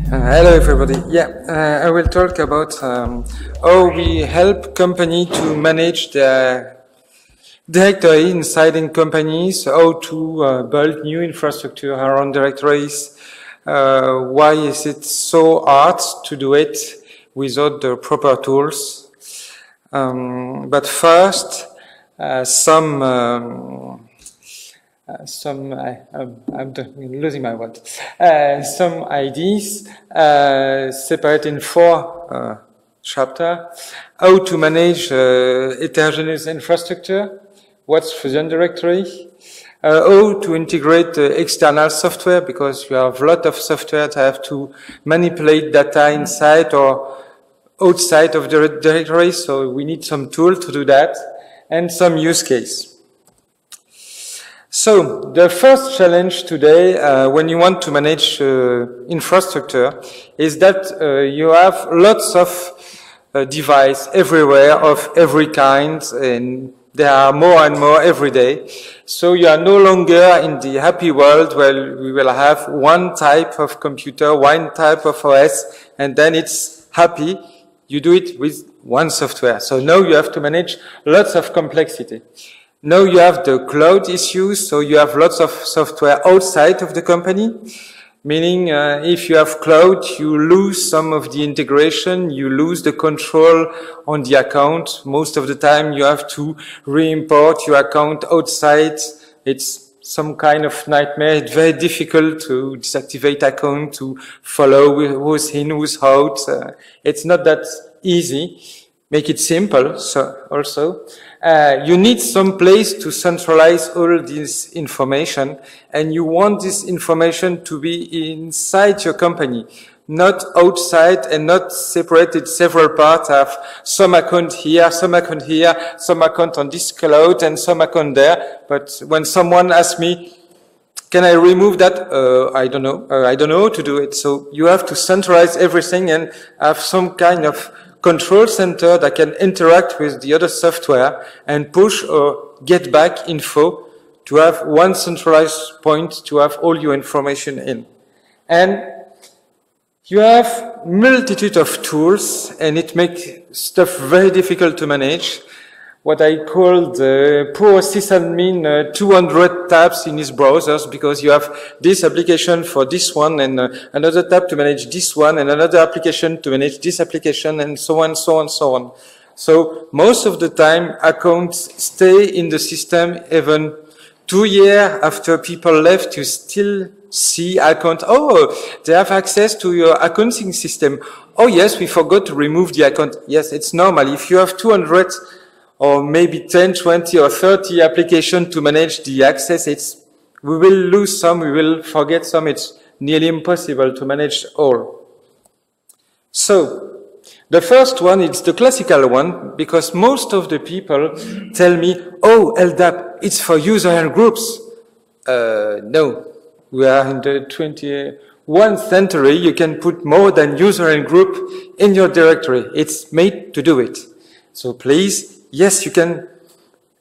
Hello everybody. I will talk about how we help company to manage the directory inside in companies, how to build new infrastructure around directories, why is it so hard to do it without the proper tools. But first, I'm losing my word. Some ideas separate in four chapters. How to manage heterogeneous infrastructure, what's FusionDirectory, how to integrate external software, because you have a lot of software that have to manipulate data inside or outside of the directory, so we need some tool to do that, and some use case. So, the first challenge today, when you want to manage infrastructure, is that you have lots of devices everywhere of every kind, and there are more and more every day. So you are no longer in the happy world where we will have one type of computer, one type of OS, and then it's happy. You do it with one software. So now you have to manage lots of complexity. Now you have the cloud issues, so you have lots of software outside of the company, meaning if you have cloud, you lose some of the integration, you lose the control on the account. Most of the time you have to re-import your account outside. It's some kind of nightmare. It's very difficult to deactivate account, to follow who's in, who's out. It's not that easy. Make it simple, so also. You need some place to centralize all this information, and you want this information to be inside your company, not outside and not separated several parts of some account here, some account here, some account on this cloud and some account there. But when someone asks me, can I remove that? I don't know. I don't know how to do it. So you have to centralize everything and have some kind of control center that can interact with the other software and push or get back info to have one centralized point to have all your information in. And you have multitude of tools, and it makes stuff very difficult to manage. What I call the poor sysadmin 200 tabs in his browsers, because you have this application for this one and another tab to manage this one and another application to manage this application and so on, so on, so on. So most of the time accounts stay in the system even 2 years after people left. You still see account. Oh, they have access to your accounting system. Oh yes, we forgot to remove the account. Yes, it's normal. If you have 200 or maybe 10, 20 or 30 applications to manage the access, we will lose some, we will forget some. It's nearly impossible to manage all. So, the first one is the classical one, because most of the people tell me, oh, LDAP, it's for user and groups. No, we are in the 21st century. You can put more than user and group in your directory. It's made to do it. So please, yes, you can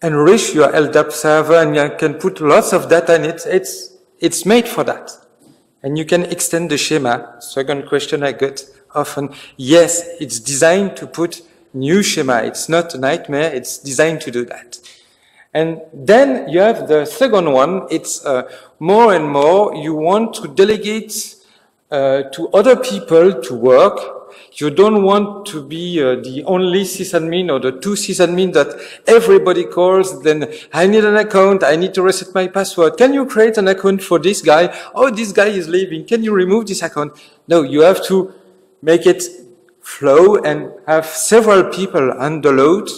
enrich your LDAP server and you can put lots of data in it. It's made for that. And you can extend the schema. Second question I get often. Yes, it's designed to put new schema. It's not a nightmare. It's designed to do that. And then you have the second one. It's more and more you want to delegate to other people to work. You don't want to be the only sysadmin or the two sysadmin that everybody calls. Then I need an account. I need to reset my password. Can you create an account for this guy? Oh, this guy is leaving. Can you remove this account? No, you have to make it flow and have several people under load.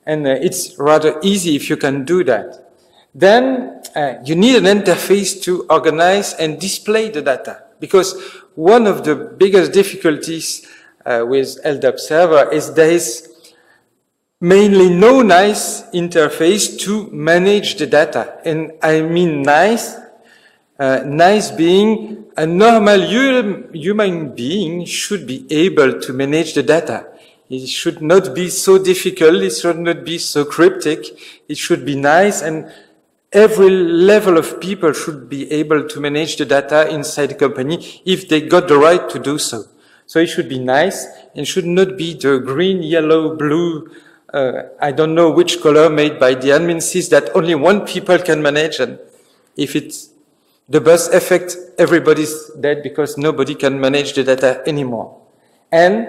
And it's rather easy if you can do that. Then you need an interface to organize and display the data. Because one of the biggest difficulties with LDAP server is there is mainly no nice interface to manage the data. And I mean nice, nice being a normal human being should be able to manage the data. It should not be so difficult, it should not be so cryptic, it should be nice, and every level of people should be able to manage the data inside the company if they got the right to do so. So it should be nice and should not be the green, yellow, blue, I don't know which color made by the admin sys that only one people can manage, and if it's the bus effect, everybody's dead because nobody can manage the data anymore. And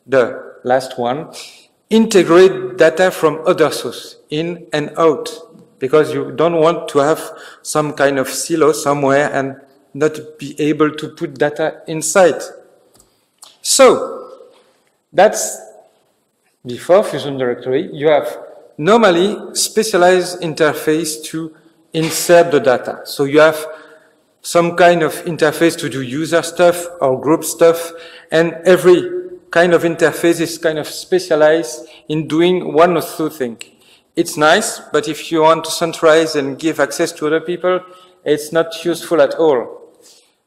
the last one, integrate data from other sources in and out, because you don't want to have some kind of silo somewhere and not be able to put data inside. So that's before FusionDirectory. You have normally specialized interface to insert the data. So you have some kind of interface to do user stuff or group stuff, and every kind of interface is kind of specialized in doing one or two things. It's nice, but if you want to centralize and give access to other people, it's not useful at all.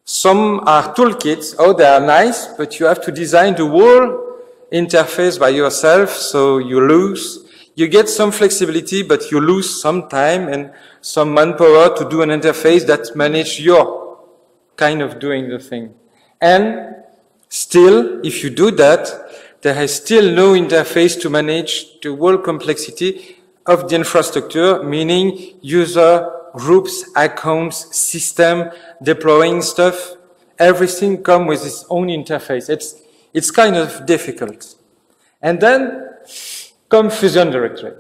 Some are toolkits, they are nice, but you have to design the whole interface by yourself, so you get some flexibility, but you lose some time and some manpower to do an interface that manages your kind of doing the thing. And still, if you do that, there is still no interface to manage the whole complexity of the infrastructure, meaning user, groups, accounts, system, deploying stuff. Everything comes with its own interface. It's kind of difficult. And then comes FusionDirectory.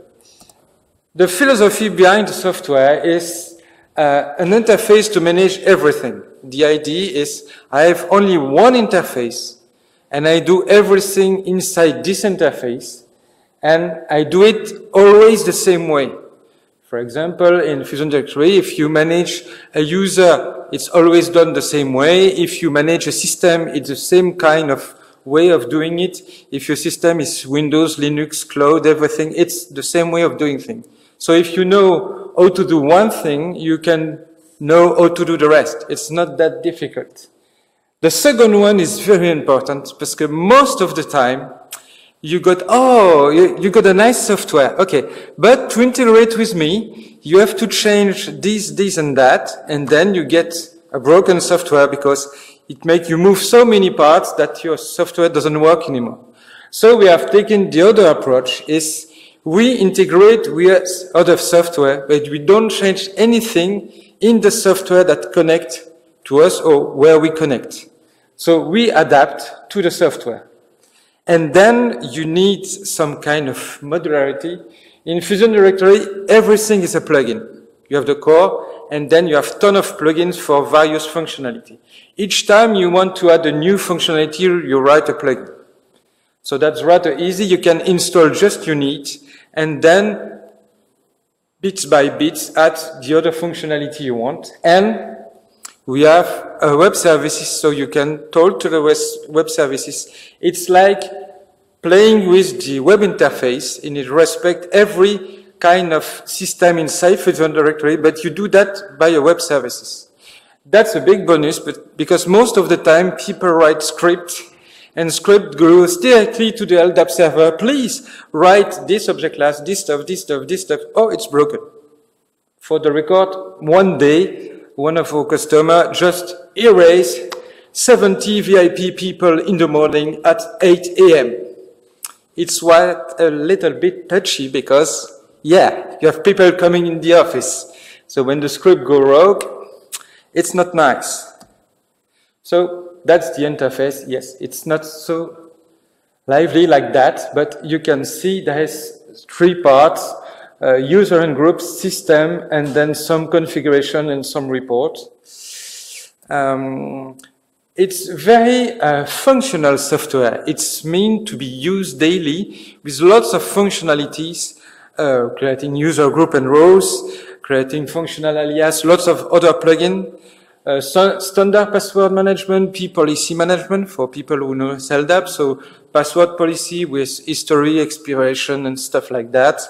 The philosophy behind the software is an interface to manage everything. The idea is I have only one interface and I do everything inside this interface, and I do it always the same way. For example, in FusionDirectory, if you manage a user, it's always done the same way. If you manage a system, it's the same kind of way of doing it. If your system is Windows, Linux, cloud, everything, it's the same way of doing things. So if you know how to do one thing, you can know how to do the rest. It's not that difficult. The second one is very important because most of the time you got, you got a nice software. Okay, but to integrate with me, you have to change this, and that, and then you get a broken software because it makes you move so many parts that your software doesn't work anymore. So we have taken the other approach is we integrate with other software, but we don't change anything in the software that connect to us or where we connect. So we adapt to the software. And then you need some kind of modularity. In FusionDirectory, everything is a plugin. You have the core, and then you have a ton of plugins for various functionality. Each time you want to add a new functionality, you write a plugin. So that's rather easy. You can install just you need, and then bits by bits add the other functionality you want. And we have a web services, so you can talk to the web services. It's like playing with the web interface in respect every kind of system inside FusionDirectory, but you do that by a web services. That's a big bonus, but because most of the time people write script, and script goes directly to the LDAP server. Please write this object class, this stuff, this stuff, this stuff. Oh, it's broken. For the record, one day, one of our customers just erased 70 VIP people in the morning at 8 a.m. It's a little bit touchy because, yeah, you have people coming in the office. So when the script goes rogue, it's not nice. So that's the interface. Yes, it's not so lively like that, but you can see there is 3 parts. User and group, system, and then some configuration and some report. It's very functional software. It's meant to be used daily with lots of functionalities, creating user group and rows, creating functional alias, lots of other plugins, standard password management, policy management for people who know LDAP, so password policy with history, expiration, and stuff like that.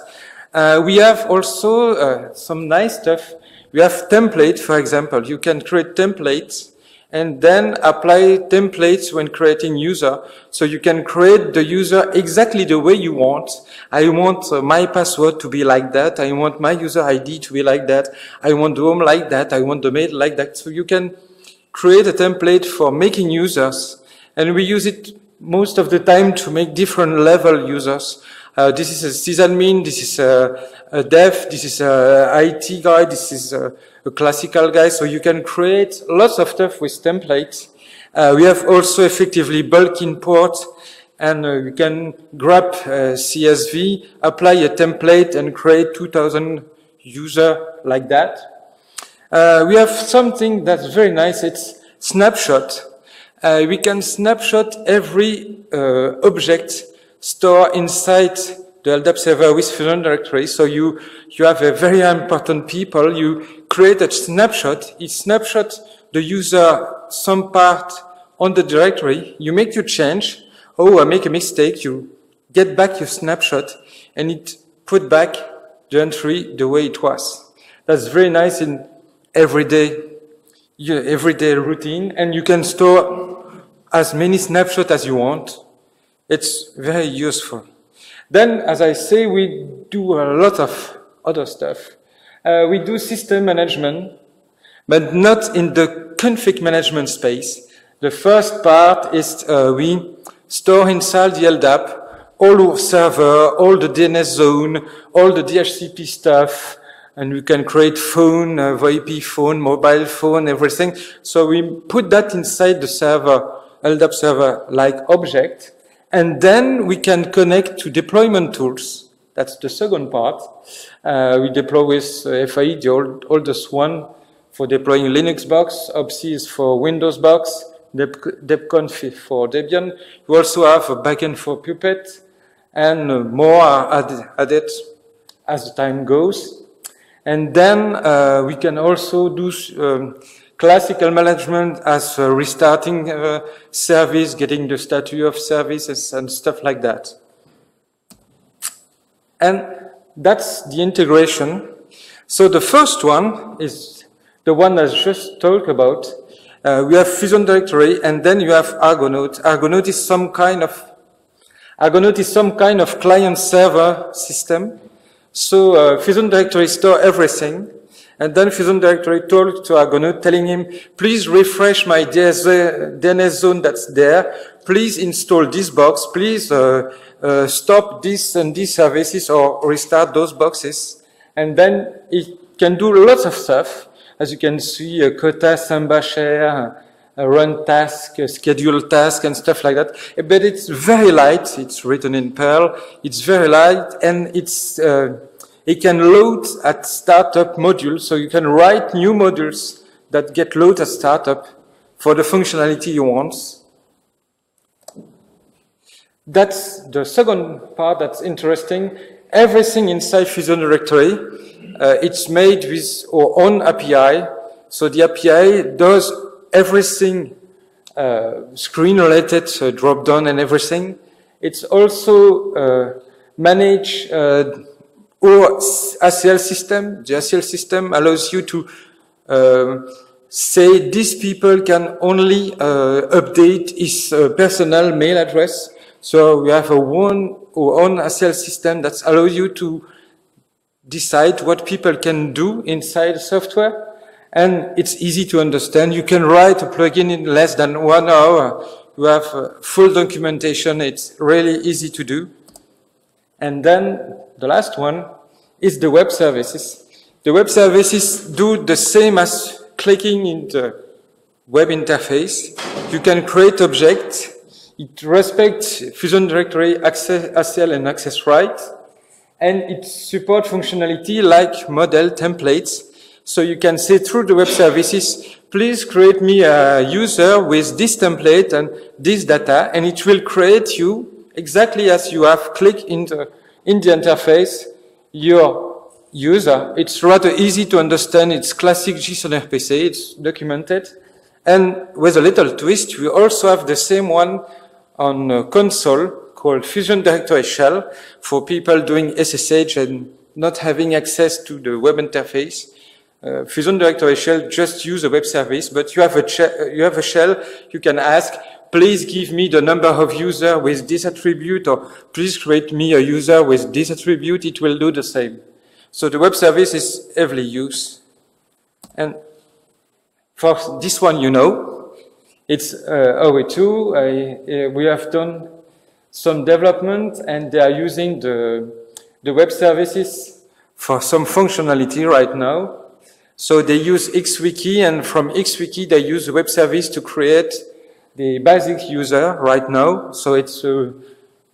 We have also some nice stuff. We have templates, for example. You can create templates, and then apply templates when creating user. So you can create the user exactly the way you want. I want my password to be like that. I want my user ID to be like that. I want the home like that. I want the mail like that. So you can create a template for making users, and we use it most of the time to make different level users. This is a sysadmin, this is a dev, this is a IT guy, this is a classical guy. So you can create lots of stuff with templates. We have also effectively bulk import, and you can grab CSV, apply a template, and create 2,000 user like that. We have something that's very nice. It's snapshot. We can snapshot every object store inside the LDAP server with FusionDirectory. So you have a very important people. You create a snapshot. It snapshots the user some part on the directory. You make your change. Oh, I make a mistake. You get back your snapshot, and it put back the entry the way it was. That's very nice in everyday routine, and you can store as many snapshots as you want. It's very useful. Then, as I say, we do a lot of other stuff. We do system management, but not in the config management space. The first part is we store inside the LDAP all our server, all the DNS zone, all the DHCP stuff, and we can create phone, VoIP phone, mobile phone, everything. So we put that inside the server, LDAP server, like object. And then we can connect to deployment tools. That's the second part. We deploy with FAE, the oldest one, for deploying Linux box. OPSI is for Windows box. DebConf for Debian. We also have a backend for Puppet, and more are added as the time goes. And then we can also do classical management as restarting service, getting the status of services and stuff like that. And that's the integration. So the first one is the one I just talked about. We have FusionDirectory, and then you have Argonaut. Argonaut is some kind of client-server system. So FusionDirectory store everything, and then FusionDirectory talked to Argonaut, telling him, please refresh my DNS zone that's there, please install this box, please stop this and these services or restart those boxes. And then it can do lots of stuff. As you can see, quota, Samba share, run task, schedule task, and stuff like that. But it's very light. It's written in Perl. It's very light, and it can load at startup modules. So you can write new modules that get loaded at startup for the functionality you want. That's the second part that's interesting. Everything inside FusionDirectory, it's made with our own API. So the API does everything screen-related, drop-down and everything. It's also manage our ACL system. The ACL system allows you to say these people can only update his personal mail address. So we have our own ACL system that allows you to decide what people can do inside the software. And it's easy to understand. You can write a plugin in less than 1 hour. You have full documentation. It's really easy to do. And then the last one is the web services. The web services do the same as clicking in the web interface. You can create objects. It respects FusionDirectory ACL and access rights. And it supports functionality like model templates. So you can say through the web services, please create me a user with this template and this data, and it will create you exactly as you have clicked in the interface, your user. It's rather easy to understand. It's classic JSON RPC. It's documented. And with a little twist, we also have the same one on console called FusionDirectory Shell for people doing SSH and not having access to the web interface. FusionDirectory shell just use a web service, but you have a shell, you can ask, please give me the number of users with this attribute, or please create me a user with this attribute, it will do the same. So the web service is heavily used. And for this one, you know, it's OW2. We have done some development, and they are using the web services for some functionality right now. So they use XWiki, and from XWiki they use the web service to create the basic user right now. So it's a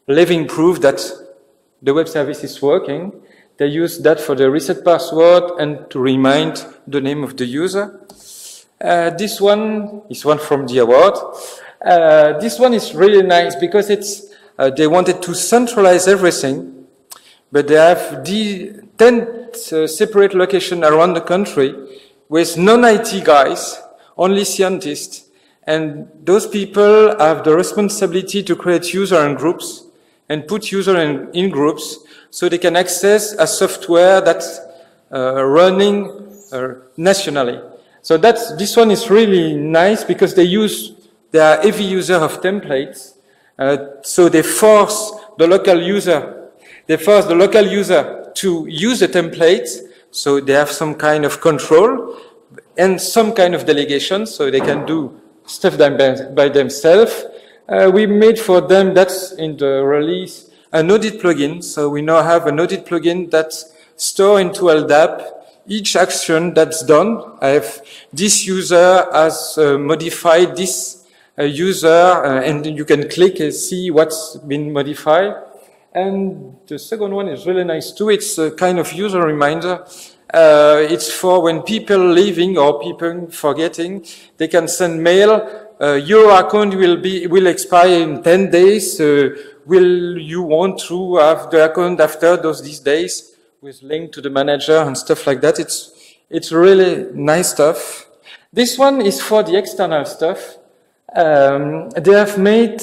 living proof that the web service is working. They use that for the reset password and to remind the name of the user. This one is one from the award. This one is really nice because it's they wanted to centralize everything, but they have 10 separate locations around the country with non-IT guys, only scientists, and those people have the responsibility to create user in groups and put user in groups so they can access a software that's running nationally. So this one is really nice because they are heavy user of templates. So they force the local user to use the templates, so they have some kind of control and some kind of delegation, so they can do stuff by themselves. We made for them, that's in the release, an audit plugin. So we now have an audit plugin that's stored into LDAP. Each action that's done, this user has modified this user, and you can click and see what's been modified. And the second one is really nice too. It's a kind of user reminder. It's for when people leaving or people forgetting, they can send mail. Your account will expire in 10 days. Will you want to have the account after these days? With link to the manager and stuff like that. It's really nice stuff. This one is for the external stuff. They have made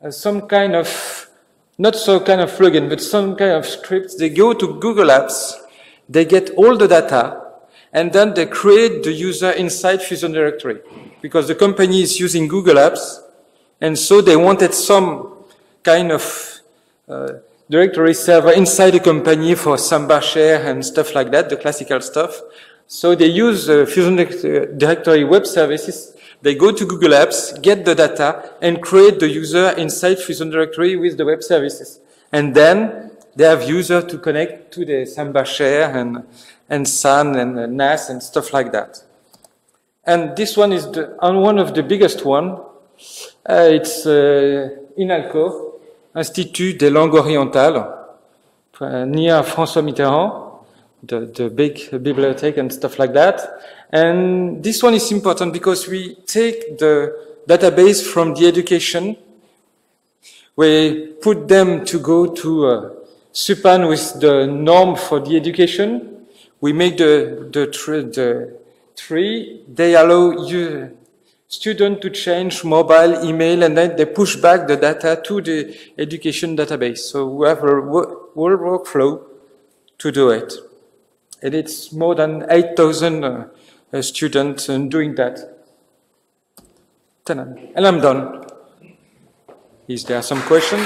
some kind of, not so kind of plugin, but some kind of script. They go to Google Apps, they get all the data, and then they create the user inside FusionDirectory. Because the company is using Google Apps, and so they wanted some kind of directory server inside the company for Samba share and stuff like that, the classical stuff. So they use FusionDirectory web services. They go to Google Apps, get the data, and create the user inside FusionDirectory with the web services. And then they have user to connect to the Samba share and SAN and NAS and stuff like that. And this one is one of the biggest one. It's INALCO, Institut des langues orientales, near François Mitterrand, the big bibliothèque and stuff like that. And this one is important because we take the database from the education, we put them to go to SUPAN with the norm for the education. We make the tree. They allow students to change mobile, email, and then they push back the data to the education database. So we have a whole workflow to do it. And it's more than 8,000 students doing that. And I'm done. Is there some question?